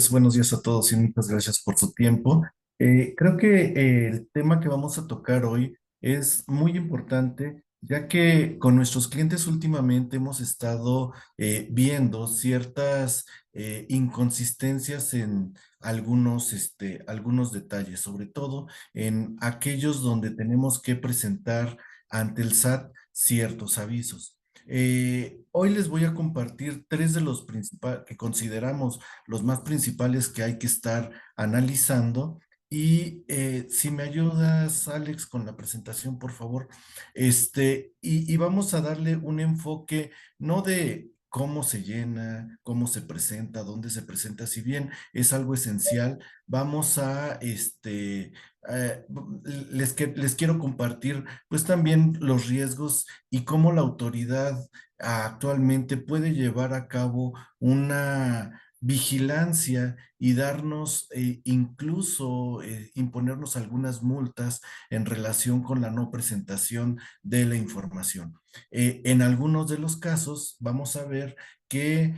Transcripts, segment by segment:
buenos días a todos y muchas gracias por su tiempo. Creo que el tema que vamos a tocar hoy es muy importante, ya que con nuestros clientes últimamente hemos estado viendo ciertas inconsistencias en algunos detalles, sobre todo en aquellos donde tenemos que presentar ante el SAT ciertos avisos. Hoy les voy a compartir tres de los principales que consideramos los más principales que hay que estar analizando. Y si me ayudas, Alex, con la presentación, por favor. Y vamos a darle un enfoque no de cómo se llena, cómo se presenta, dónde se presenta, si bien es algo esencial, vamos a, eh, les quiero compartir pues también los riesgos y cómo la autoridad actualmente puede llevar a cabo una vigilancia y darnos incluso imponernos algunas multas en relación con la no presentación de la información. En algunos de los casos vamos a ver que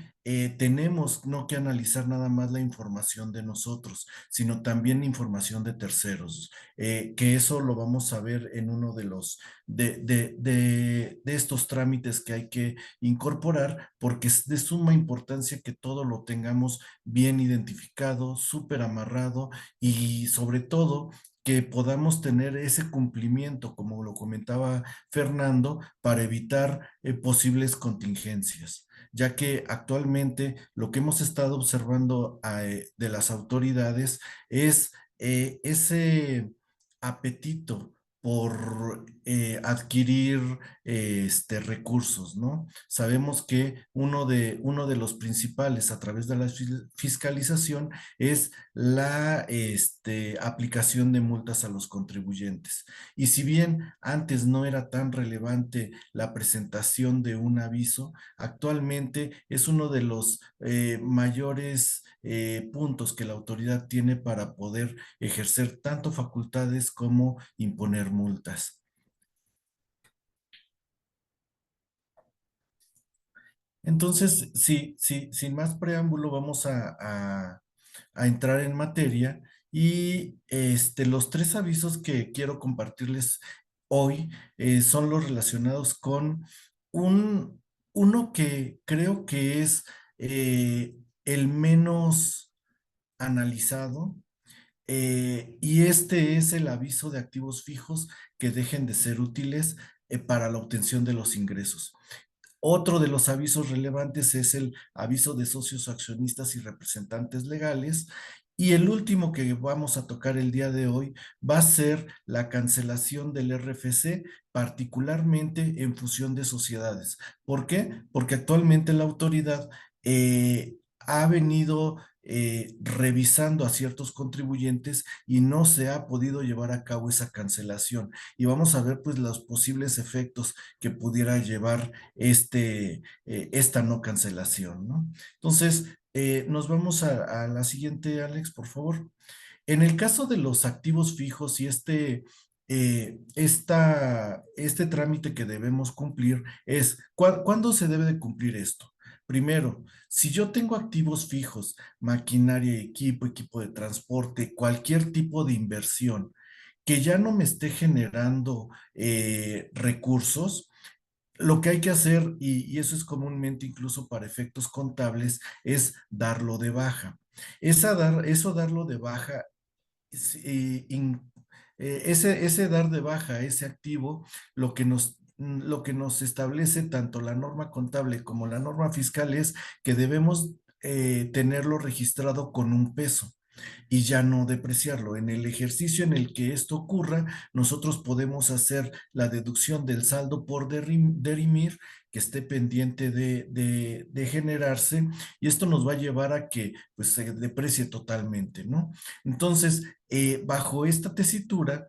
tenemos no que analizar nada más la información de nosotros, sino también información de terceros, que eso lo vamos a ver en uno de los de estos trámites que hay que incorporar, porque es de suma importancia que todo lo tengamos bien identificado, súper amarrado y sobre todo que podamos tener ese cumplimiento, como lo comentaba Fernando, para evitar posibles contingencias, ya que actualmente lo que hemos estado observando de las autoridades es ese apetito por adquirir recursos, ¿no? Sabemos que uno de los principales a través de la fiscalización es la aplicación de multas a los contribuyentes. Y si bien antes no era tan relevante la presentación de un aviso, actualmente es uno de los mayores puntos que la autoridad tiene para poder ejercer tanto facultades como imponer multas. Entonces, sí, sí, sin más preámbulo, vamos a entrar en materia y los tres avisos que quiero compartirles hoy son los relacionados con un, uno que creo que es el menos analizado, y este es el aviso de activos fijos que dejen de ser útiles para la obtención de los ingresos. Otro de los avisos relevantes es el aviso de socios, accionistas y representantes legales. Y el último que vamos a tocar el día de hoy va a ser la cancelación del RFC, particularmente en fusión de sociedades. ¿Por qué? Porque actualmente la autoridad ha venido revisando a ciertos contribuyentes y no se ha podido llevar a cabo esa cancelación. Y vamos a ver pues los posibles efectos que pudiera llevar esta no cancelación, ¿no? Entonces, nos vamos a la siguiente, Alex, por favor. En el caso de los activos fijos y este trámite que debemos cumplir es, ¿cuándo se debe de cumplir esto? Primero, si yo tengo activos fijos, maquinaria, equipo de transporte, cualquier tipo de inversión que ya no me esté generando recursos, lo que hay que hacer, y eso es comúnmente incluso para efectos contables, es darlo de baja. Eso darlo de baja, es, ese dar de baja ese activo, lo que nos establece tanto la norma contable como la norma fiscal es que debemos tenerlo registrado con un peso y ya no depreciarlo. En el ejercicio en el que esto ocurra, nosotros podemos hacer la deducción del saldo por derimir que esté pendiente de generarse, y esto nos va a llevar a que pues, se deprecie totalmente, ¿no? Entonces, bajo esta tesitura,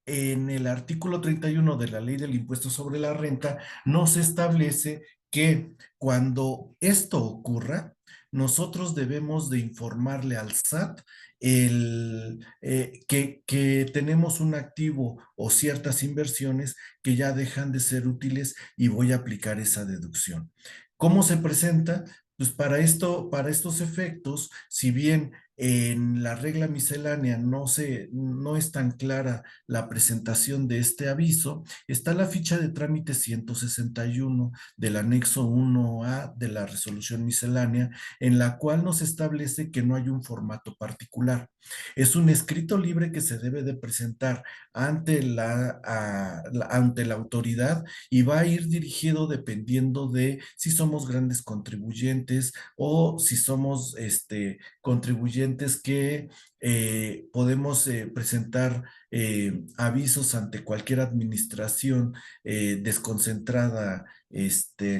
en el artículo 31 de la Ley del Impuesto sobre la Renta, nos establece que cuando esto ocurra, nosotros debemos de informarle al SAT que tenemos un activo o ciertas inversiones que ya dejan de ser útiles y voy a aplicar esa deducción. ¿Cómo se presenta? Pues para estos efectos, si bien en la regla miscelánea no es tan clara la presentación de este aviso, está la ficha de trámite 161 del anexo 1A de la resolución miscelánea, en la cual nos establece que no hay un formato particular. Es un escrito libre que se debe de presentar ante la autoridad y va a ir dirigido dependiendo de si somos grandes contribuyentes o si somos contribuyentes que podemos presentar avisos ante cualquier administración desconcentrada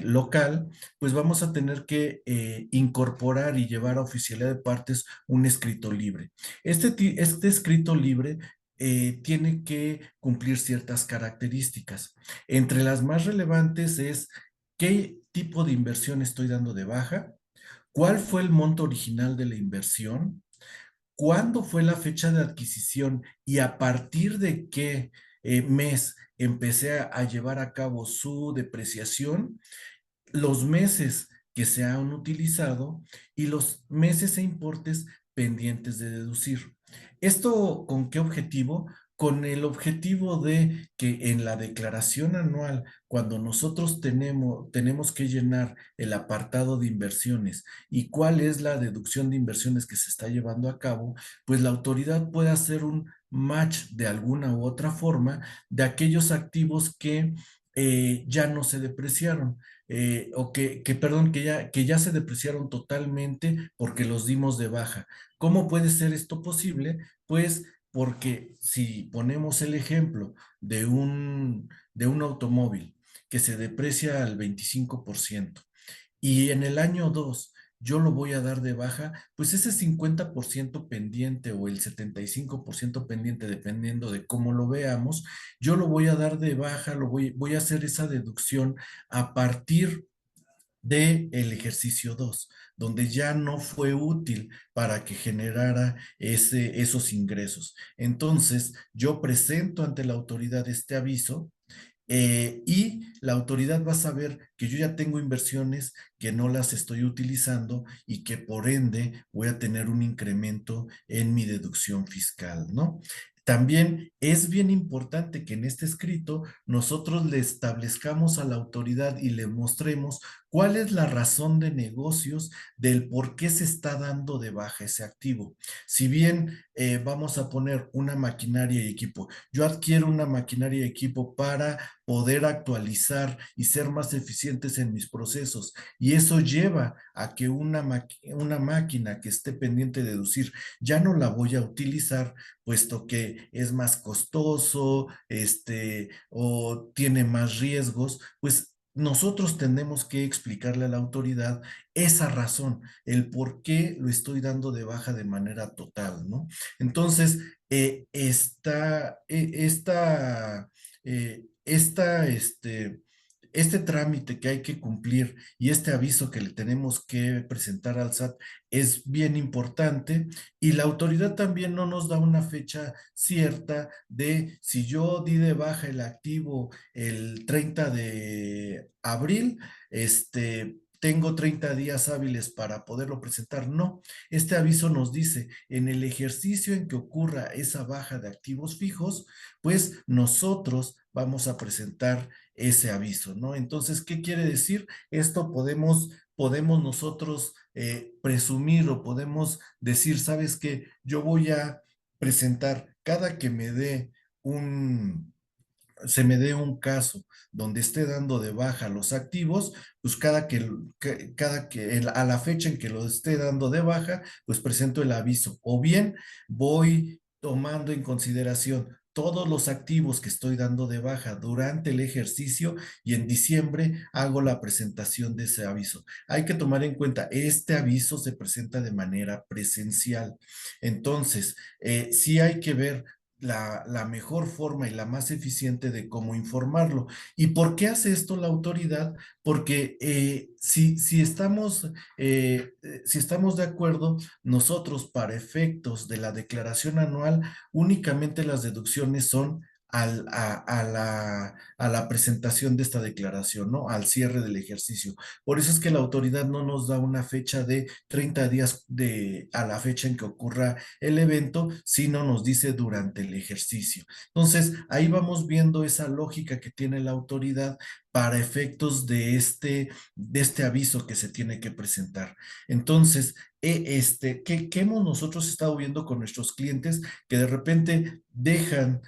local, pues vamos a tener que incorporar y llevar a oficialidad de partes un escrito libre. Este escrito libre tiene que cumplir ciertas características. Entre las más relevantes es qué tipo de inversión estoy dando de baja, cuál fue el monto original de la inversión, cuándo fue la fecha de adquisición y a partir de qué mes empecé a llevar a cabo su depreciación, los meses que se han utilizado y los meses e importes pendientes de deducir. ¿Esto con qué objetivo? Con el objetivo de que en la declaración anual, cuando nosotros tenemos que llenar el apartado de inversiones y cuál es la deducción de inversiones que se está llevando a cabo, pues la autoridad puede hacer un match de alguna u otra forma de aquellos activos que ya no se depreciaron o perdón, que ya se depreciaron totalmente porque los dimos de baja. ¿Cómo puede ser esto posible? Pues porque si ponemos el ejemplo de un automóvil que se deprecia al 25% y en el año 2 yo lo voy a dar de baja, pues ese 50% pendiente o el 75% pendiente, dependiendo de cómo lo veamos, yo lo voy a dar de baja, voy a hacer esa deducción a partir del ejercicio 2 donde ya no fue útil para que generara esos ingresos. Entonces, yo presento ante la autoridad este aviso y la autoridad va a saber que yo ya tengo inversiones que no las estoy utilizando y que por ende voy a tener un incremento en mi deducción fiscal, ¿no? También es bien importante que en este escrito nosotros le establezcamos a la autoridad y le mostremos cuál es la razón de negocios del por qué se está dando de baja ese activo. Si bien vamos a poner una maquinaria y equipo, yo adquiero una maquinaria y equipo para poder actualizar y ser más eficientes en mis procesos. Y eso lleva a que una máquina que esté pendiente de deducir ya no la voy a utilizar, puesto que es más costoso, o tiene más riesgos, pues nosotros tenemos que explicarle a la autoridad esa razón, el por qué lo estoy dando de baja de manera total, ¿no? Entonces, este trámite que hay que cumplir y este aviso que le tenemos que presentar al SAT es bien importante y la autoridad también no nos da una fecha cierta de si yo di de baja el activo el 30 de abril, tengo 30 días hábiles para poderlo presentar. No, este aviso nos dice, en el ejercicio en que ocurra esa baja de activos fijos, pues nosotros vamos a presentar ese aviso, ¿no? Entonces, ¿qué quiere decir? Esto podemos nosotros presumir o podemos decir, ¿sabes qué? Yo voy a presentar cada que se me dé un caso donde esté dando de baja los activos, pues a la fecha en que lo esté dando de baja, pues presento el aviso. O bien voy tomando en consideración todos los activos que estoy dando de baja durante el ejercicio y en diciembre hago la presentación de ese aviso. Hay que tomar en cuenta, este aviso se presenta de manera presencial. Entonces, sí hay que ver la mejor forma y la más eficiente de cómo informarlo. ¿Y por qué hace esto la autoridad? Porque si estamos de acuerdo, nosotros para efectos de la declaración anual, únicamente las deducciones son a la presentación de esta declaración, ¿no? Al cierre del ejercicio. Por eso es que la autoridad no nos da una fecha de 30 días a la fecha en que ocurra el evento, sino nos dice durante el ejercicio. Entonces, ahí vamos viendo esa lógica que tiene la autoridad para efectos de este aviso que se tiene que presentar. Entonces, ¿qué hemos nosotros estado viendo con nuestros clientes que de repente dejan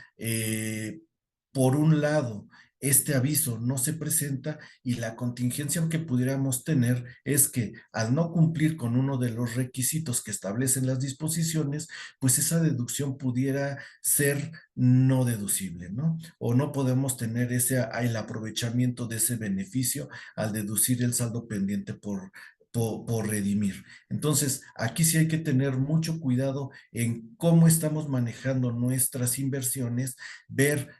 por un lado este aviso no se presenta y la contingencia que pudiéramos tener es que al no cumplir con uno de los requisitos que establecen las disposiciones, pues esa deducción pudiera ser no deducible, ¿no? O no podemos tener el aprovechamiento de ese beneficio al deducir el saldo pendiente por redimir. Entonces, aquí sí hay que tener mucho cuidado en cómo estamos manejando nuestras inversiones, ver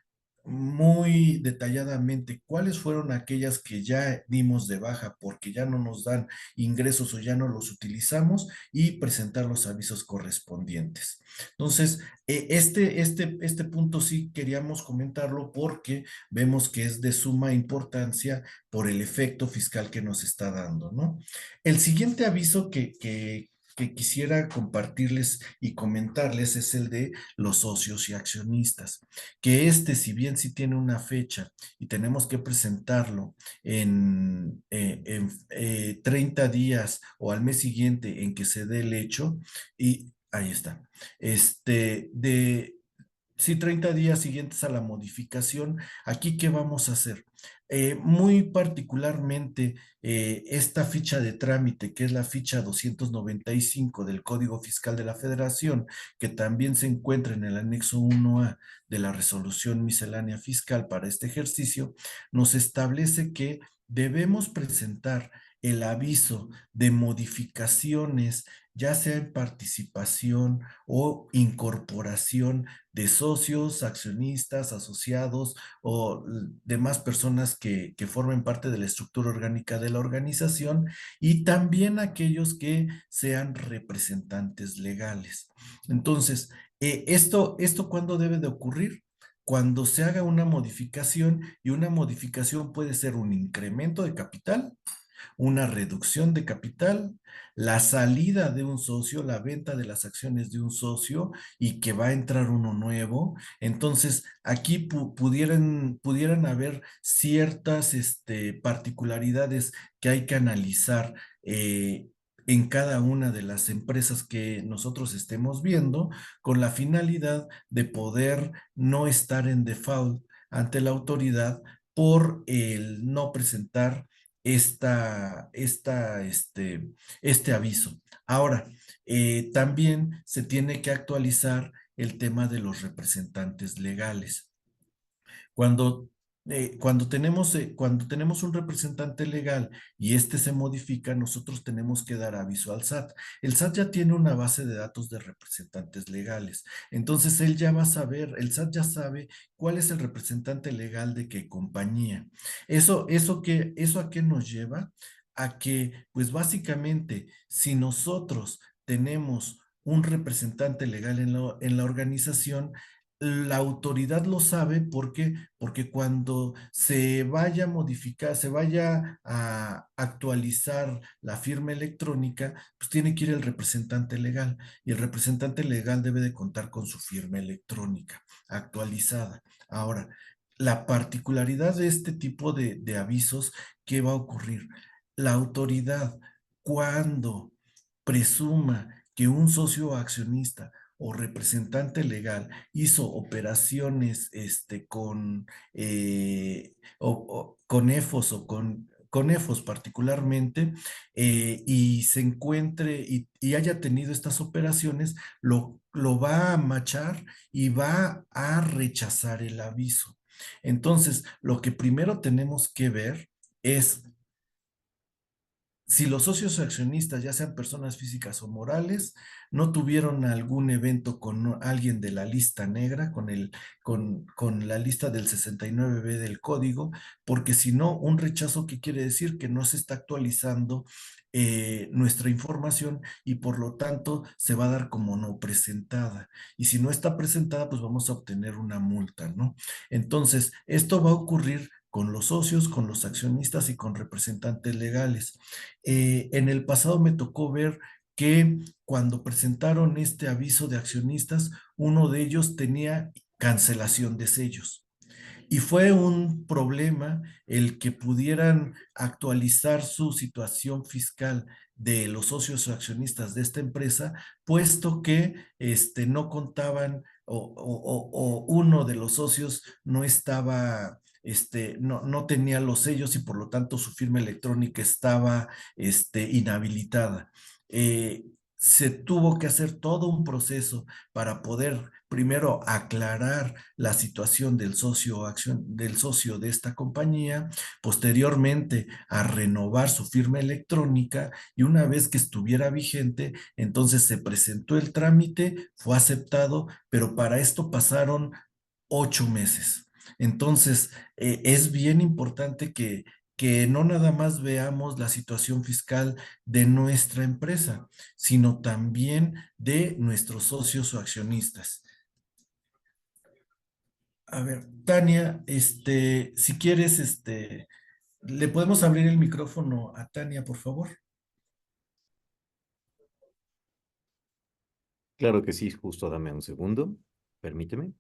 muy detalladamente cuáles fueron aquellas que ya dimos de baja porque ya no nos dan ingresos o ya no los utilizamos y presentar los avisos correspondientes. Entonces, este punto sí queríamos comentarlo porque vemos que es de suma importancia por el efecto fiscal que nos está dando, ¿no? El siguiente aviso que quisiera compartirles y comentarles es el de los socios y accionistas, que si bien sí tiene una fecha y tenemos que presentarlo en 30 días o al mes siguiente en que se dé el hecho, y ahí está, sí, 30 días siguientes a la modificación, aquí ¿qué vamos a hacer? Muy particularmente, esta ficha de trámite, que es la ficha 295 del Código Fiscal de la Federación, que también se encuentra en el anexo 1A de la resolución miscelánea fiscal para este ejercicio, nos establece que debemos presentar el aviso de modificaciones, ya sea en participación o incorporación de socios, accionistas, asociados o demás personas que formen parte de la estructura orgánica de la organización y también aquellos que sean representantes legales. Entonces, ¿esto cuándo debe de ocurrir? Cuando se haga una modificación y una modificación puede ser un incremento de capital, una reducción de capital, la salida de un socio, la venta de las acciones de un socio y que va a entrar uno nuevo. Entonces, aquí pudieran haber ciertas particularidades que hay que analizar. En cada una de las empresas que nosotros estemos viendo, con la finalidad de poder no estar en default ante la autoridad por el no presentar este aviso. Ahora, también se tiene que actualizar el tema de los representantes legales. Cuando, cuando tenemos un representante legal y este se modifica, nosotros tenemos que dar aviso al SAT. El SAT ya tiene una base de datos de representantes legales. Entonces, él ya va a saber, el SAT ya sabe cuál es el representante legal de qué compañía. ¿Eso a qué nos lleva? A que, pues básicamente, si nosotros tenemos un representante legal en la organización, la autoridad lo sabe porque cuando se vaya a modificar, se vaya a actualizar la firma electrónica, pues tiene que ir el representante legal y el representante legal debe de contar con su firma electrónica actualizada. Ahora, la particularidad de este tipo de avisos, ¿qué va a ocurrir? La autoridad, cuando presuma que un socio accionista o representante legal hizo operaciones con EFOS o con EFOS particularmente, y se encuentre y haya tenido estas operaciones, lo va a machar y va a rechazar el aviso. Entonces, lo que primero tenemos que ver es si los socios o accionistas, ya sean personas físicas o morales, no tuvieron algún evento con alguien de la lista negra, con la lista del 69B del código, porque si no, un rechazo, ¿qué quiere decir? Que no se está actualizando nuestra información y por lo tanto se va a dar como no presentada. Y si no está presentada, pues vamos a obtener una multa, ¿no? Entonces, esto va a ocurrir con los socios, con los accionistas y con representantes legales. En el pasado me tocó ver que cuando presentaron este aviso de accionistas, uno de ellos tenía cancelación de sellos. Y fue un problema el que pudieran actualizar su situación fiscal de los socios o accionistas de esta empresa, puesto que no contaban o uno de los socios no estaba, no tenía los sellos y por lo tanto su firma electrónica estaba inhabilitada. Se tuvo que hacer todo un proceso para poder primero aclarar la situación del socio de esta compañía, posteriormente a renovar su firma electrónica y una vez que estuviera vigente, entonces se presentó el trámite, fue aceptado, pero para esto pasaron 8 meses. Entonces, es bien importante que no nada más veamos la situación fiscal de nuestra empresa, sino también de nuestros socios o accionistas. A ver, Tania, si quieres, le podemos abrir el micrófono a Tania, por favor. Claro que sí, justo dame un segundo. Permíteme.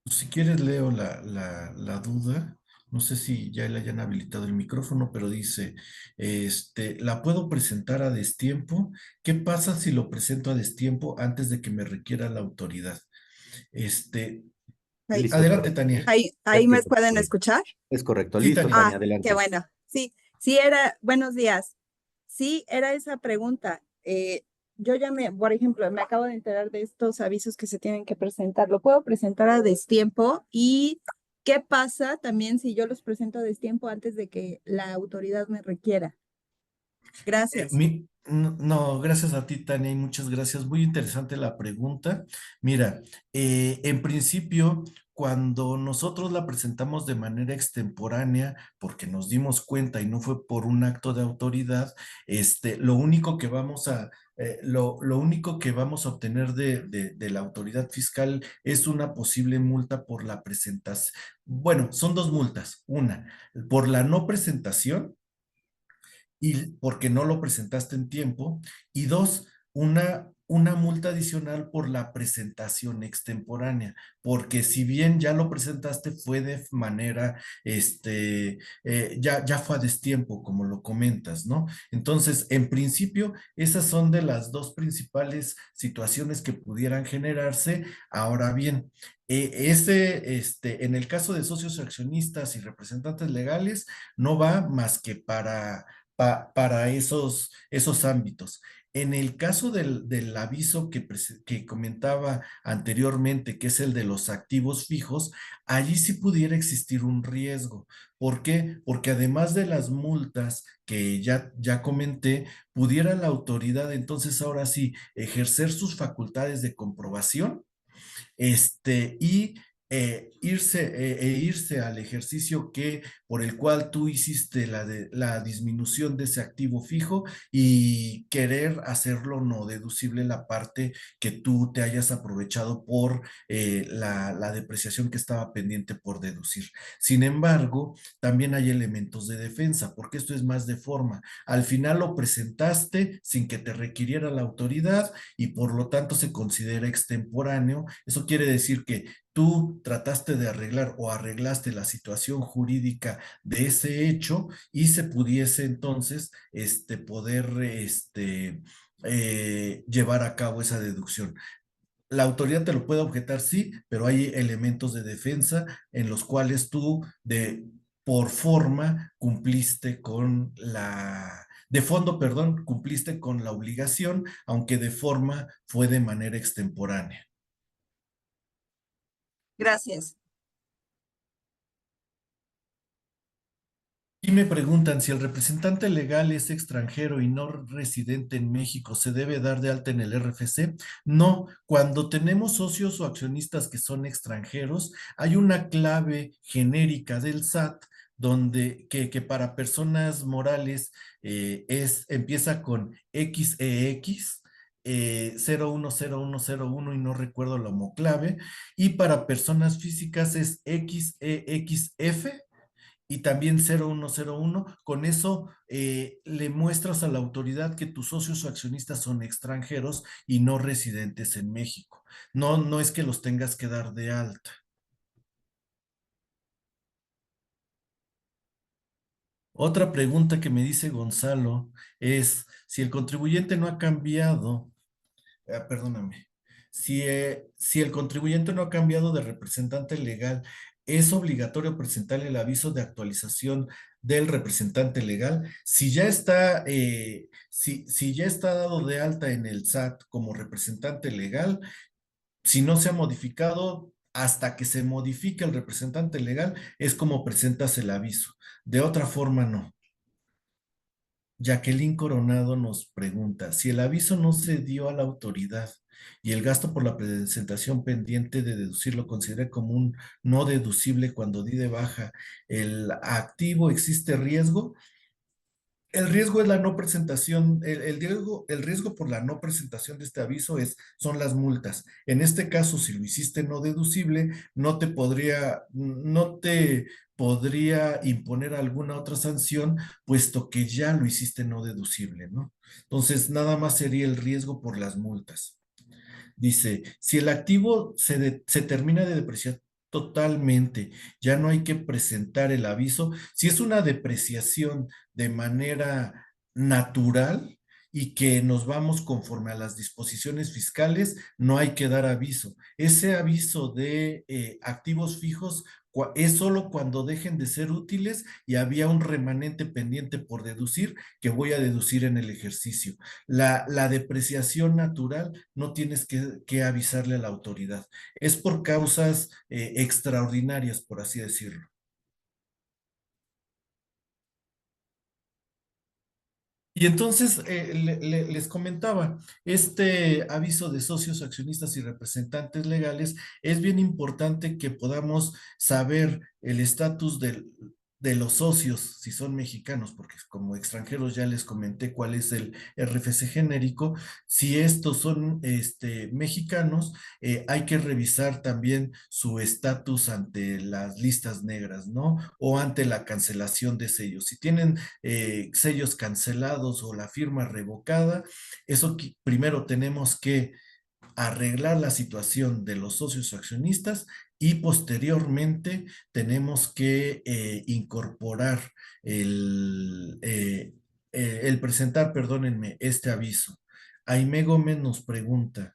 Si quieres, leo la duda. No sé si ya le hayan habilitado el micrófono, pero dice, ¿la puedo presentar a destiempo? ¿Qué pasa si lo presento a destiempo antes de que me requiera la autoridad? Este, Ahí, Listo, adelante, Tania. Tania. ahí me Perfecto. pueden escuchar. Es correcto. Sí, Listo, Tania. Tania, Ah, qué adelante. bueno. Sí, sí era, buenos días. Sí, era esa pregunta. Yo ya por ejemplo, me acabo de enterar de estos avisos que se tienen que presentar. ¿Lo puedo presentar a destiempo? ¿Y qué pasa también si yo los presento a destiempo antes de que la autoridad me requiera? Gracias. No, gracias a ti, Tania, y muchas gracias. Muy interesante la pregunta. Mira, en principio, cuando nosotros la presentamos de manera extemporánea, porque nos dimos cuenta y no fue por un acto de autoridad, lo único que vamos a, lo único que vamos a obtener de la autoridad fiscal es una posible multa por la presentación. Bueno, son dos multas. Una, por la no presentación y porque no lo presentaste en tiempo, y dos, una multa adicional por la presentación extemporánea, porque si bien ya lo presentaste, fue de manera, ya fue a destiempo, como lo comentas, ¿no? Entonces, en principio, esas son de las dos principales situaciones que pudieran generarse. Ahora bien, en el caso de socios accionistas y representantes legales, no va más que para esos ámbitos. En el caso del aviso que comentaba anteriormente, que es el de los activos fijos, allí sí pudiera existir un riesgo. ¿Por qué? Porque además de las multas que ya comenté, pudiera la autoridad entonces ahora sí ejercer sus facultades de comprobación y irse al ejercicio por el cual tú hiciste la disminución de ese activo fijo y querer hacerlo no deducible la parte que tú te hayas aprovechado por la depreciación que estaba pendiente por deducir. Sin embargo, también hay elementos de defensa, porque esto es más de forma. Al final lo presentaste sin que te requiriera la autoridad y por lo tanto se considera extemporáneo. Eso quiere decir que tú trataste de arreglar o arreglaste la situación jurídica de ese hecho y se pudiese entonces poder llevar a cabo esa deducción. La autoridad te lo puede objetar, sí, pero hay elementos de defensa en los cuales tú por forma cumpliste con de fondo, perdón, cumpliste con la obligación, aunque de forma fue de manera extemporánea. Gracias. Y me preguntan si el representante legal es extranjero y no residente en México, ¿se debe dar de alta en el RFC? No, cuando tenemos socios o accionistas que son extranjeros, hay una clave genérica del SAT que para personas morales empieza con XEX. 010101 y no recuerdo la homoclave, y para personas físicas es XEXF y también 0101. Con eso le muestras a la autoridad que tus socios o accionistas son extranjeros y no residentes en México. No, no es que los tengas que dar de alta. Otra pregunta que me dice Gonzalo es si el contribuyente no ha cambiado. Perdóname. Si el contribuyente no ha cambiado de representante legal, ¿es obligatorio presentar el aviso de actualización del representante legal? Si ya está dado de alta en el SAT como representante legal, si no se ha modificado, hasta que se modifique el representante legal, es como presentas el aviso. De otra forma, no. Jacqueline Coronado nos pregunta, si el aviso no se dio a la autoridad y el gasto por la presentación pendiente de deducir lo considera como un no deducible cuando di de baja el activo, ¿existe riesgo? El riesgo es la no presentación, el riesgo por la no presentación de este aviso son las multas. En este caso, si lo hiciste no deducible, no te podría imponer alguna otra sanción, puesto que ya lo hiciste no deducible, ¿no? Entonces, nada más sería el riesgo por las multas. Dice, si el activo se termina de depreciar totalmente, ya no hay que presentar el aviso. Si es una depreciación de manera natural y que nos vamos conforme a las disposiciones fiscales, no hay que dar aviso. Ese aviso de activos fijos es solo cuando dejen de ser útiles y había un remanente pendiente por deducir que voy a deducir en el ejercicio. La depreciación natural no tienes que avisarle a la autoridad. Es por causas extraordinarias, por así decirlo. Y entonces les comentaba, este aviso de socios, accionistas y representantes legales es bien importante que podamos saber el estatus de los socios, si son mexicanos, porque como extranjeros ya les comenté cuál es el RFC genérico. Si estos son mexicanos, hay que revisar también su estatus ante las listas negras, ¿no? O ante la cancelación de sellos. Si tienen sellos cancelados o la firma revocada, eso primero tenemos que arreglar la situación de los socios accionistas y posteriormente tenemos que incorporar el presentar, perdónenme, este aviso. Aime Gómez nos pregunta,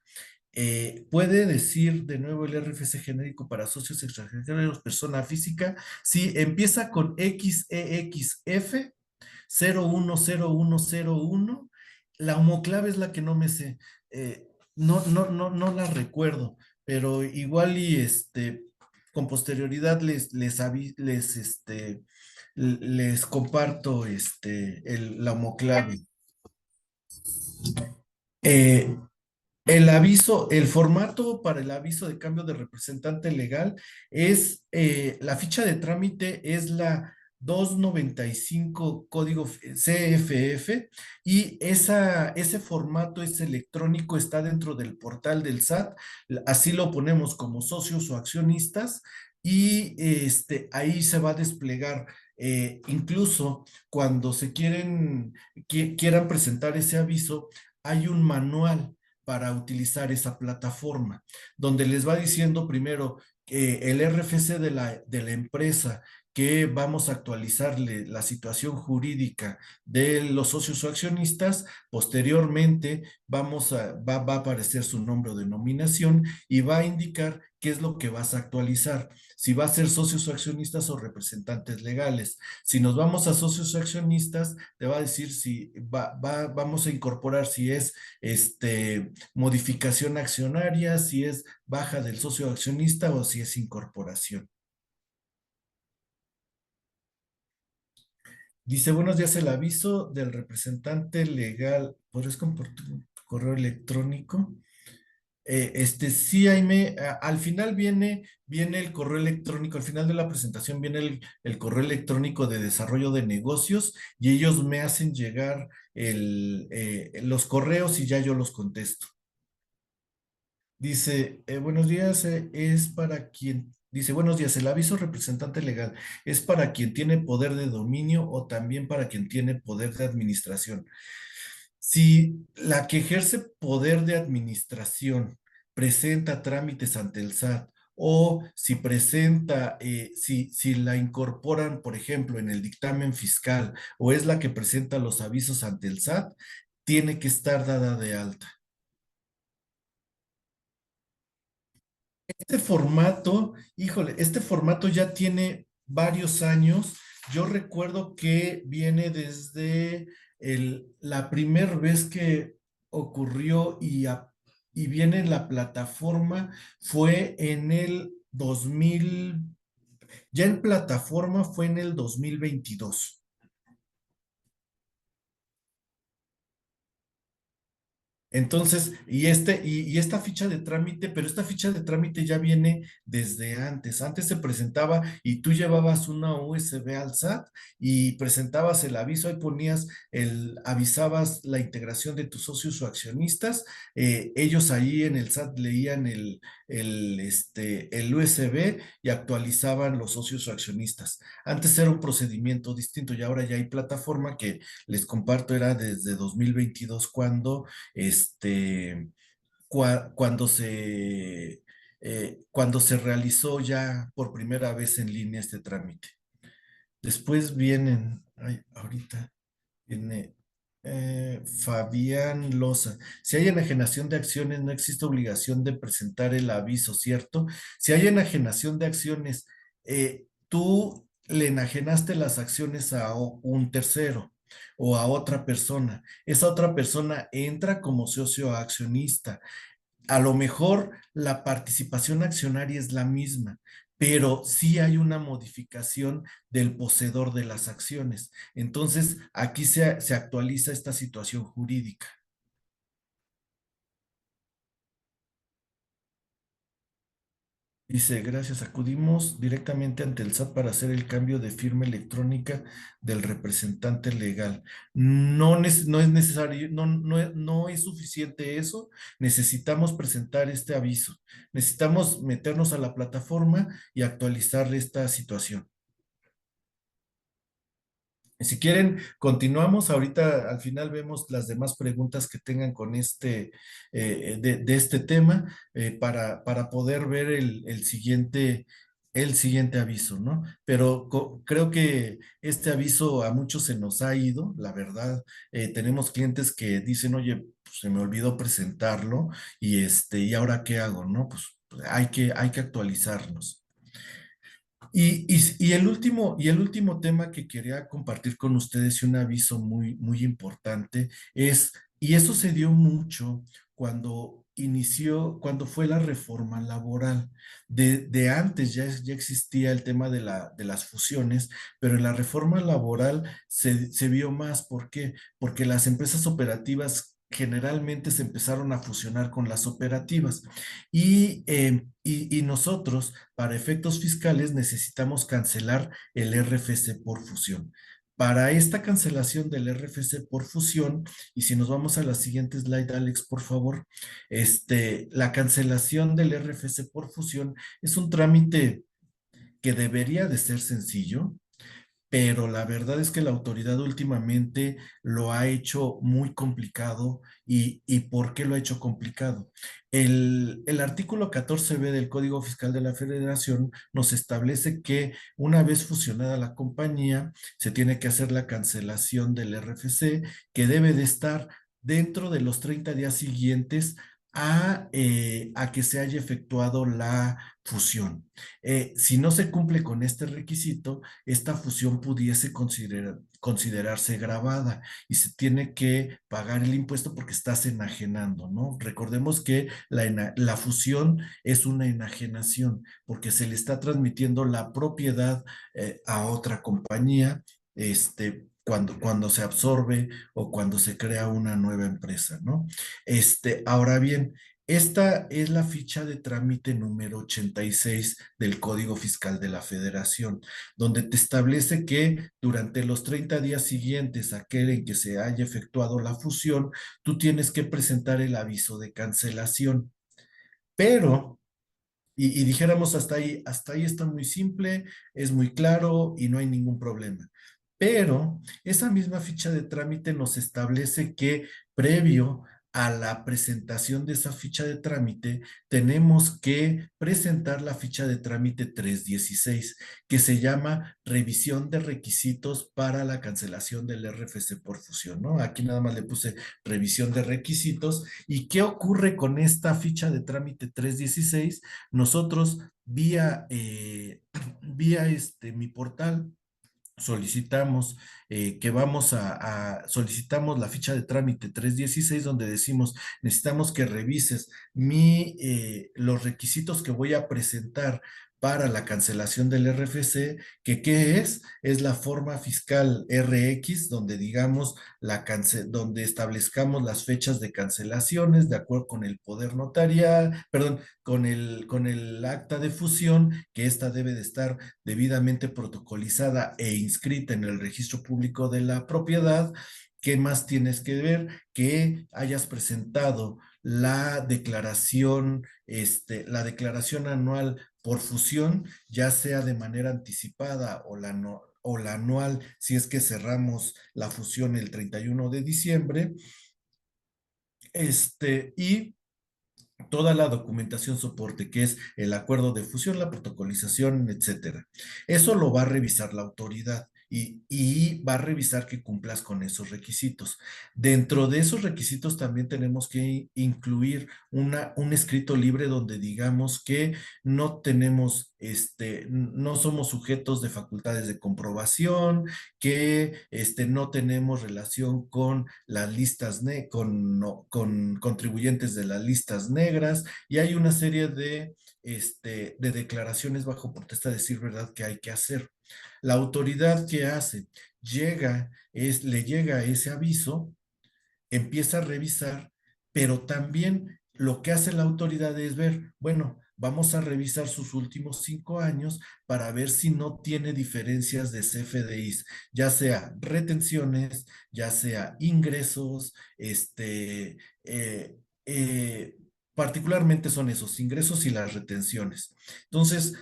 ¿puede decir de nuevo el RFC genérico para socios extranjeros, persona física? Sí, empieza con XEXF 010101. La homoclave es la que no me sé. No la recuerdo, pero igual y con posterioridad les comparto la homoclave. Eh, el aviso, el formato para el aviso de cambio de representante legal es, la ficha de trámite es la 295 código CFF y ese formato es electrónico, está dentro del portal del SAT, así lo ponemos como socios o accionistas y ahí se va a desplegar. Incluso cuando quieran presentar ese aviso, hay un manual para utilizar esa plataforma, donde les va diciendo primero el RFC de la empresa que vamos a actualizarle la situación jurídica de los socios o accionistas. Posteriormente va a aparecer su nombre o denominación y va a indicar qué es lo que vas a actualizar, si va a ser socios o accionistas o representantes legales. Si nos vamos a socios o accionistas, te va a decir si vamos a incorporar si es modificación accionaria, si es baja del socio accionista o si es incorporación. Dice, buenos días, el aviso del representante legal, ¿podrías compartir un correo electrónico? Sí, Jaime, al final viene el correo electrónico, al final de la presentación viene el correo electrónico de desarrollo de negocios y ellos me hacen llegar los correos y ya yo los contesto. Dice, buenos días, es para quien, dice, buenos días, el aviso representante legal es para quien tiene poder de dominio o también para quien tiene poder de administración. Si la que ejerce poder de administración presenta trámites ante el SAT o si presenta, si la incorporan, por ejemplo, en el dictamen fiscal o es la que presenta los avisos ante el SAT, tiene que estar dada de alta. Este formato, híjole, este formato ya tiene varios años. Yo recuerdo que viene desde la primera vez que ocurrió y viene en la plataforma, fue en el 2000, ya en plataforma fue en el 2022. Entonces, y esta ficha de trámite, pero esta ficha de trámite ya viene desde antes. Antes se presentaba y tú llevabas una USB al SAT y presentabas el aviso, ahí avisabas la integración de tus socios o accionistas. Ellos ahí en el SAT leían el USB y actualizaban los socios o accionistas. Antes era un procedimiento distinto y ahora ya hay plataforma que les comparto, era desde 2022 cuando se realizó ya por primera vez en línea este trámite. Después vienen, ahorita viene Fabián Loza. Si hay enajenación de acciones, no existe obligación de presentar el aviso, ¿cierto? Si hay enajenación de acciones, tú le enajenaste las acciones a un tercero o a otra persona. Esa otra persona entra como socio accionista. A lo mejor la participación accionaria es la misma, pero sí hay una modificación del poseedor de las acciones. Entonces, aquí se actualiza esta situación jurídica. Dice, gracias, acudimos directamente ante el SAT para hacer el cambio de firma electrónica del representante legal. No es necesario, no es suficiente eso. Necesitamos presentar este aviso. Necesitamos meternos a la plataforma y actualizar esta situación. Si quieren, continuamos. Ahorita al final vemos las demás preguntas que tengan con de este tema para poder ver el siguiente aviso, ¿no? Pero creo que este aviso a muchos se nos ha ido, la verdad. Tenemos clientes que dicen, oye, pues, se me olvidó presentarlo y ahora qué hago, ¿no? Pues hay que actualizarnos. Y el último tema que quería compartir con ustedes y un aviso muy importante es, y eso se dio mucho cuando fue la reforma laboral. De antes ya existía el tema de las fusiones, pero en la reforma laboral se vio más. ¿Por qué? Porque las empresas operativas generalmente se empezaron a fusionar con las operativas y nosotros para efectos fiscales necesitamos cancelar el RFC por fusión. Para esta cancelación del RFC por fusión, y si nos vamos a la siguiente slide, Alex, por favor, la cancelación del RFC por fusión es un trámite que debería de ser sencillo, pero la verdad es que la autoridad últimamente lo ha hecho muy complicado. ¿Y por qué lo ha hecho complicado? El artículo 14b del Código Fiscal de la Federación nos establece que una vez fusionada la compañía, se tiene que hacer la cancelación del RFC, que debe de estar dentro de los 30 días siguientes a que se haya efectuado la fusión. Si no se cumple con este requisito, esta fusión pudiese considerarse gravada y se tiene que pagar el impuesto porque estás enajenando, ¿no? Recordemos que la fusión es una enajenación porque se le está transmitiendo la propiedad a otra compañía, cuando se absorbe o cuando se crea una nueva empresa, ¿no? Ahora bien, esta es la ficha de trámite número 86 del Código Fiscal de la Federación, donde te establece que durante los 30 días siguientes a aquel en que se haya efectuado la fusión, tú tienes que presentar el aviso de cancelación. Pero y dijéramos hasta ahí está muy simple, es muy claro y no hay ningún problema. Pero esa misma ficha de trámite nos establece que previo a la presentación de esa ficha de trámite, tenemos que presentar la ficha de trámite 316, que se llama revisión de requisitos para la cancelación del RFC por fusión, ¿no? Aquí nada más le puse revisión de requisitos. ¿Y qué ocurre con esta ficha de trámite 316? Nosotros vía mi portal solicitamos solicitamos la ficha de trámite 316 donde decimos necesitamos que revises los requisitos que voy a presentar para la cancelación del RFC, que ¿qué es? Es la forma fiscal RX, donde digamos donde establezcamos las fechas de cancelaciones de acuerdo con el poder notarial, perdón, con el acta de fusión, que esta debe de estar debidamente protocolizada e inscrita en el registro público de la propiedad. ¿Qué más tienes que ver? Que hayas presentado la declaración anual por fusión, ya sea de manera anticipada o la no, o la anual, si es que cerramos la fusión el 31 de diciembre, y toda la documentación soporte, que es el acuerdo de fusión, la protocolización, etcétera. Eso lo va a revisar la autoridad y va a revisar que cumplas con esos requisitos. Dentro de esos requisitos también tenemos que incluir un escrito libre donde digamos que no somos sujetos de facultades de comprobación, que no tenemos relación con las listas, con contribuyentes de las listas negras, y hay una serie de declaraciones bajo protesta de decir verdad que hay que hacer. La autoridad que hace, le llega ese aviso, empieza a revisar, pero también lo que hace la autoridad es ver, bueno, vamos a revisar sus últimos 5 años para ver si no tiene diferencias de CFDIs, ya sea retenciones, ya sea ingresos, eh, eh, particularmente son esos ingresos y las retenciones. Entonces,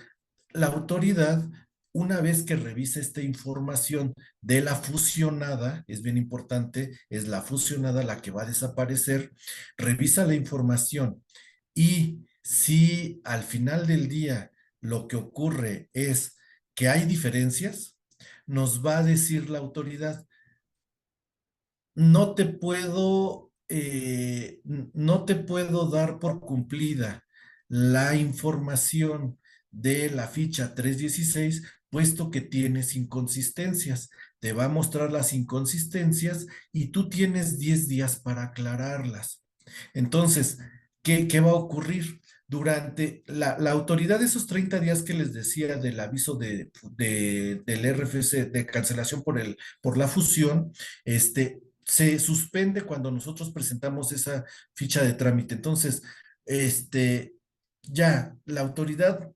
la autoridad, una vez que revisa esta información de la fusionada, es bien importante, es la fusionada la que va a desaparecer, revisa la información y si al final del día lo que ocurre es que hay diferencias, nos va a decir la autoridad, no te puedo dar por cumplida la información de la ficha 316, puesto que tienes inconsistencias. Te va a mostrar las inconsistencias y tú tienes 10 días para aclararlas. Entonces, ¿qué va a ocurrir? Durante la autoridad de esos 30 días que les decía del aviso del RFC de cancelación por la fusión, se suspende cuando nosotros presentamos esa ficha de trámite. Entonces, ya la autoridad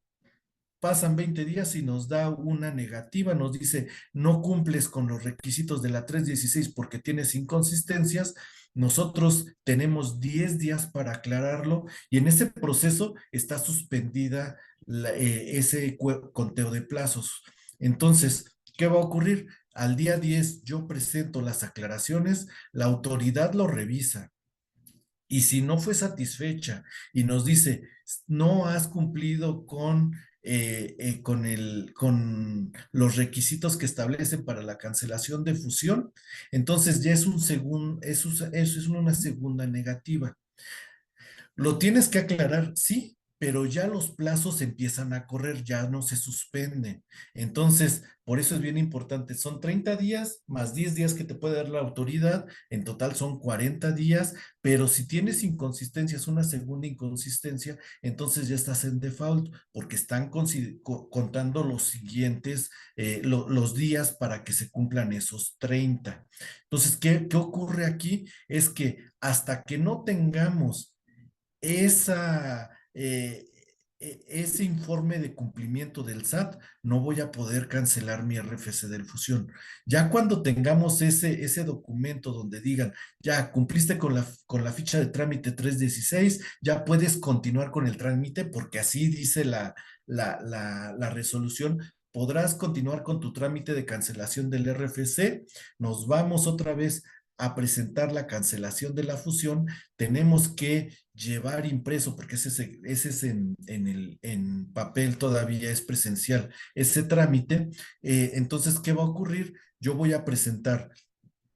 pasan 20 días y nos da una negativa, nos dice, no cumples con los requisitos de la 316 porque tienes inconsistencias. Nosotros tenemos 10 días para aclararlo y en ese proceso está suspendida ese conteo de plazos. Entonces, ¿Qué va a ocurrir? Al día 10 yo presento las aclaraciones, la autoridad lo revisa. Y si no fue satisfecha y nos dice, no has cumplido con los requisitos que establecen para la cancelación de fusión, entonces ya es eso es una segunda negativa. Lo tienes que aclarar, sí, pero ya los plazos empiezan a correr, ya no se suspenden. Entonces, por eso es bien importante, son 30 días más 10 días que te puede dar la autoridad, en total son 40 días, pero si tienes inconsistencias, una segunda inconsistencia, entonces ya estás en default, porque están contando los siguientes, los días para que se cumplan esos 30. Entonces, ¿qué ocurre aquí? Es que hasta que no tengamos esa, ese informe de cumplimiento del SAT, no voy a poder cancelar mi RFC del fusión. Ya cuando tengamos ese documento donde digan, ya cumpliste con la ficha de trámite 316, ya puedes continuar con el trámite porque así dice la resolución. Podrás continuar con tu trámite de cancelación del RFC. Nos vamos otra vez a presentar la cancelación de la fusión. Tenemos que llevar impreso, porque ese es en papel, todavía es presencial, ese trámite. Entonces, ¿qué va a ocurrir? Yo voy a presentar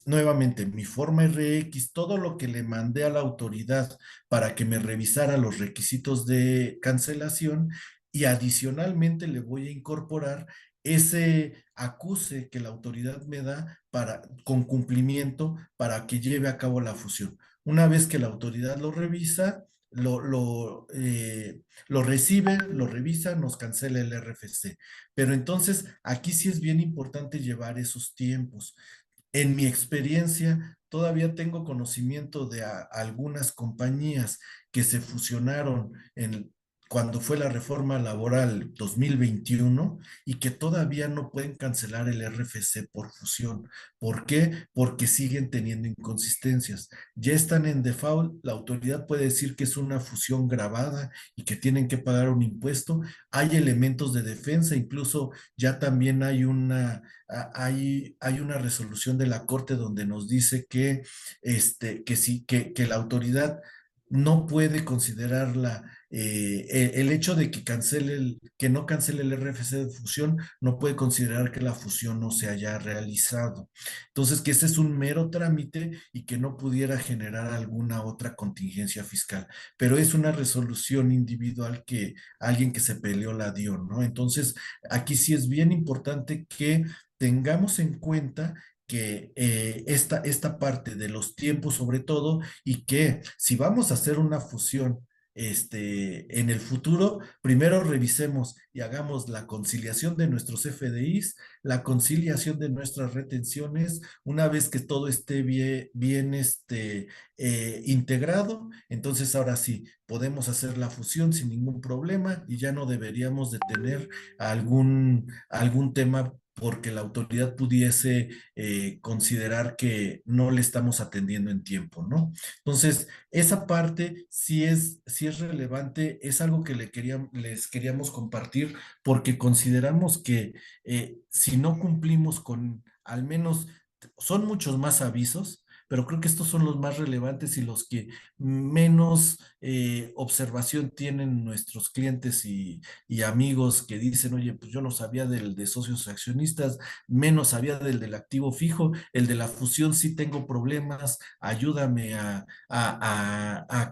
nuevamente mi forma RX, todo lo que le mandé a la autoridad para que me revisara los requisitos de cancelación y adicionalmente le voy a incorporar ese acuse que la autoridad me da con cumplimiento para que lleve a cabo la fusión. Una vez que la autoridad lo revisa, lo recibe, lo revisa, nos cancela el RFC. Pero entonces aquí sí es bien importante llevar esos tiempos. En mi experiencia, todavía tengo conocimiento de algunas compañías que se fusionaron cuando fue la reforma laboral 2021 y que todavía no pueden cancelar el RFC por fusión. ¿Por qué? Porque siguen teniendo inconsistencias. Ya están en default, la autoridad puede decir que es una fusión grabada y que tienen que pagar un impuesto. Hay elementos de defensa, incluso ya también hay una resolución de la Corte donde nos dice que sí, que la autoridad no puede considerarla, el hecho de que no cancele el RFC de fusión, no puede considerar que la fusión no se haya realizado. Entonces, que ese es un mero trámite y que no pudiera generar alguna otra contingencia fiscal, pero es una resolución individual que alguien que se peleó la dio, ¿no? Entonces, aquí sí es bien importante que tengamos en cuenta que esta parte de los tiempos sobre todo y que si vamos a hacer una fusión en el futuro, primero revisemos y hagamos la conciliación de nuestros FDIs, la conciliación de nuestras retenciones, una vez que todo esté bien integrado, entonces ahora sí, podemos hacer la fusión sin ningún problema y ya no deberíamos de tener algún tema porque la autoridad pudiese considerar que no le estamos atendiendo en tiempo, ¿no? Entonces, esa parte sí es relevante, es algo que les queríamos compartir porque consideramos que si no cumplimos con al menos, son muchos más avisos, pero creo que estos son los más relevantes y los que menos observación tienen nuestros clientes y amigos que dicen, oye, pues yo no sabía del de socios accionistas, menos sabía del activo fijo, el de la fusión sí tengo problemas, ayúdame a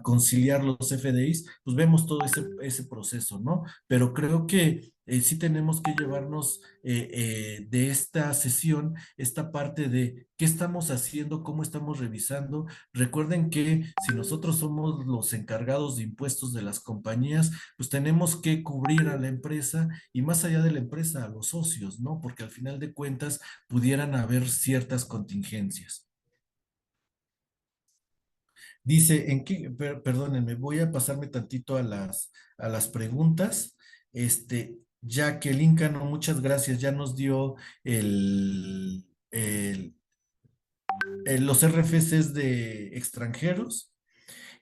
conciliar los FDIs, pues vemos todo ese proceso, ¿no? Pero creo que sí tenemos que llevarnos de esta sesión esta parte de qué estamos haciendo, cómo estamos revisando. Recuerden que si nosotros somos los encargados de impuestos de las compañías, pues tenemos que cubrir a la empresa y más allá de la empresa, a los socios, ¿no? Porque al final de cuentas pudieran haber ciertas contingencias. Dice, perdónenme, voy a pasarme tantito a las preguntas. Jacqueline Cano, muchas gracias, ya nos dio los RFCs de extranjeros.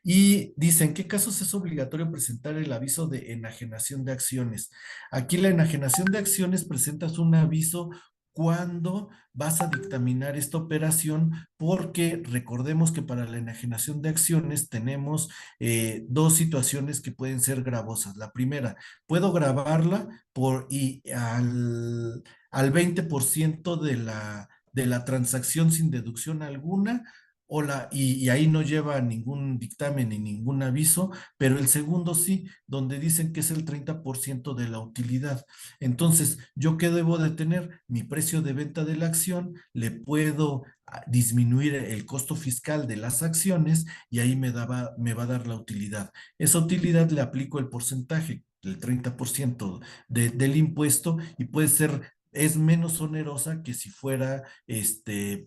Y dice, ¿en qué casos es obligatorio presentar el aviso de enajenación de acciones? Aquí la enajenación de acciones presentas un aviso cuándo vas a dictaminar esta operación, porque recordemos que para la enajenación de acciones tenemos dos situaciones que pueden ser gravosas. La primera, puedo grabarla y al 20% de la transacción sin deducción alguna, y ahí no lleva ningún dictamen ni ningún aviso, pero el segundo sí, donde dicen que es el 30% de la utilidad. Entonces, ¿yo qué debo de tener? Mi precio de venta de la acción, le puedo disminuir el costo fiscal de las acciones y ahí me va a dar la utilidad. Esa utilidad le aplico el porcentaje, el 30% del impuesto, y puede ser, es menos onerosa que si fuera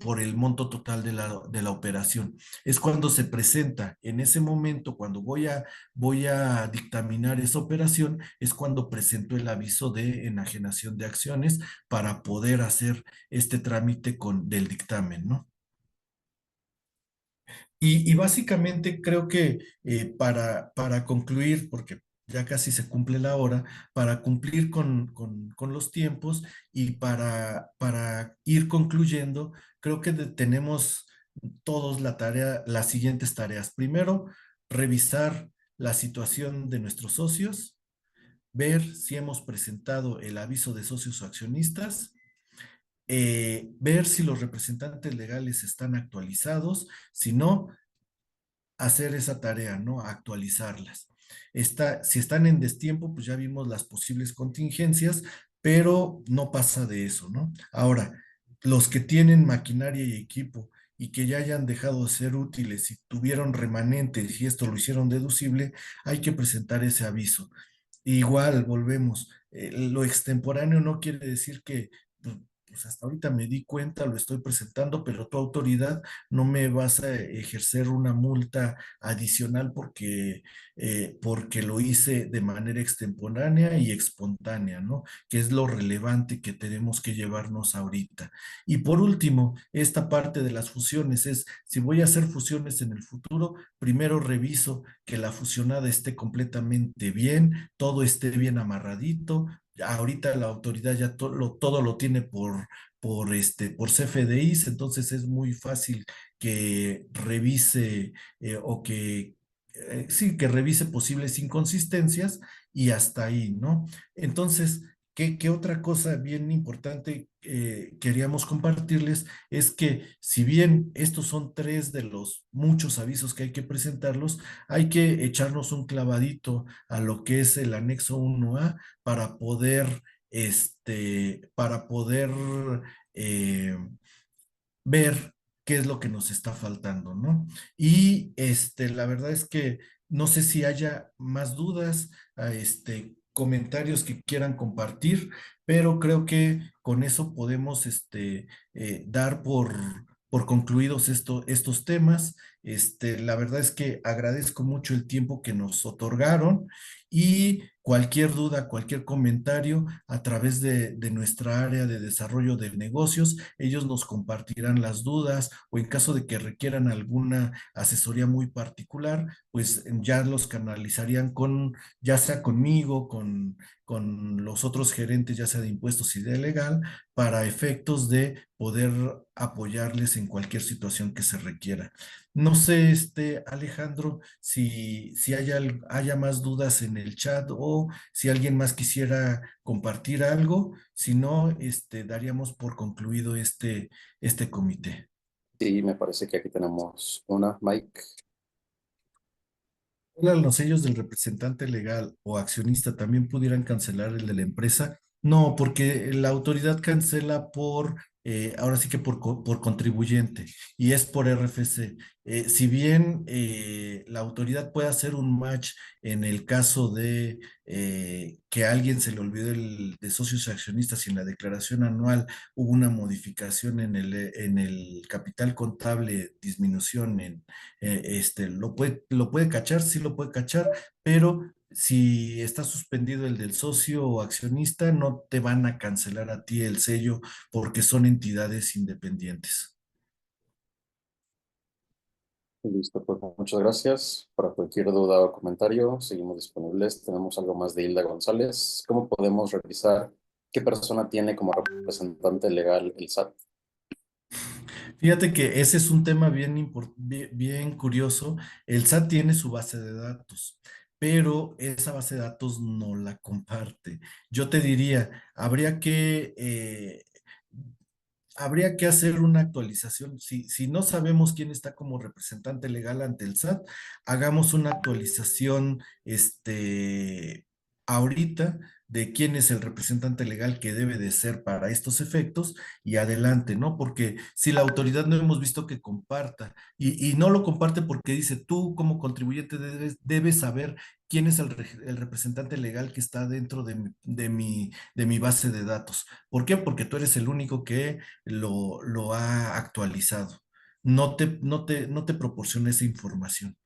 por el monto total de la operación. Es cuando se presenta, en ese momento, cuando voy a dictaminar esa operación, es cuando presento el aviso de enajenación de acciones para poder hacer este trámite del dictamen, ¿no? Y básicamente creo que para concluir, porque ya casi se cumple la hora, para cumplir con los tiempos y para ir concluyendo, creo que tenemos todos las siguientes tareas. Primero, revisar la situación de nuestros socios, ver si hemos presentado el aviso de socios o accionistas, ver si los representantes legales están actualizados, si no, hacer esa tarea, ¿no? Actualizarlas. Si están en destiempo, pues ya vimos las posibles contingencias, pero no pasa de eso, ¿no? Ahora, los que tienen maquinaria y equipo y que ya hayan dejado de ser útiles y tuvieron remanentes y esto lo hicieron deducible, hay que presentar ese aviso. Igual, volvemos. Lo extemporáneo no quiere decir que, pues hasta ahorita me di cuenta, lo estoy presentando, pero tu autoridad no me vas a ejercer una multa adicional porque lo hice de manera extemporánea y espontánea, ¿no? Que es lo relevante que tenemos que llevarnos ahorita. Y por último, esta parte de las fusiones es, si voy a hacer fusiones en el futuro, primero reviso que la fusionada esté completamente bien, todo esté bien amarradito. Ahorita la autoridad ya todo lo tiene por CFDIs, entonces es muy fácil que revise sí, que revise posibles inconsistencias y hasta ahí, ¿no? Entonces, ¿qué otra cosa bien importante queríamos compartirles? Es que si bien estos son tres de los muchos avisos que hay que presentarlos, hay que echarnos un clavadito a lo que es el anexo 1A para poder eh, ver qué es lo que nos está faltando, ¿no? Y la verdad es que no sé si haya más dudas, comentarios que quieran compartir, pero creo que con eso podemos dar por concluidos estos temas. La verdad es que agradezco mucho el tiempo que nos otorgaron y cualquier duda, cualquier comentario a través de nuestra área de desarrollo de negocios, ellos nos compartirán las dudas, o en caso de que requieran alguna asesoría muy particular, pues ya los canalizarían ya sea conmigo, con los otros gerentes, ya sea de impuestos y de legal, para efectos de poder apoyarles en cualquier situación que se requiera. No sé, Alejandro, si haya más dudas en el chat o si alguien más quisiera compartir algo. Si no, daríamos por concluido este comité. Sí, me parece que aquí tenemos una, Mike. ¿Los sellos del representante legal o accionista también pudieran cancelar el de la empresa? No, porque la autoridad cancela ahora sí que por contribuyente, y es por RFC. Si bien la autoridad puede hacer un match en el caso de que a alguien se le olvidó el de socios y accionistas y en la declaración anual hubo una modificación en el capital contable, disminución lo puede cachar, sí lo puede cachar, pero si está suspendido el del socio o accionista, no te van a cancelar a ti el sello porque son entidades independientes. Listo, pues muchas gracias. Para cualquier duda o comentario, seguimos disponibles. Tenemos algo más de Hilda González. ¿Cómo podemos revisar ¿Qué persona tiene como representante legal el SAT? Fíjate que ese es un tema bien curioso. El SAT tiene su base de datos, pero esa base de datos no la comparte. Yo te diría, habría que hacer una actualización. Si no sabemos quién está como representante legal ante el SAT, hagamos una actualización, ahorita de quién es el representante legal que debe de ser para estos efectos y adelante, ¿no? Porque si la autoridad no hemos visto que comparta y no lo comparte porque dice, tú como contribuyente debes saber quién es el representante legal que está dentro de mi base de datos. ¿Por qué? Porque tú eres el único que lo ha actualizado. No te proporciona esa información.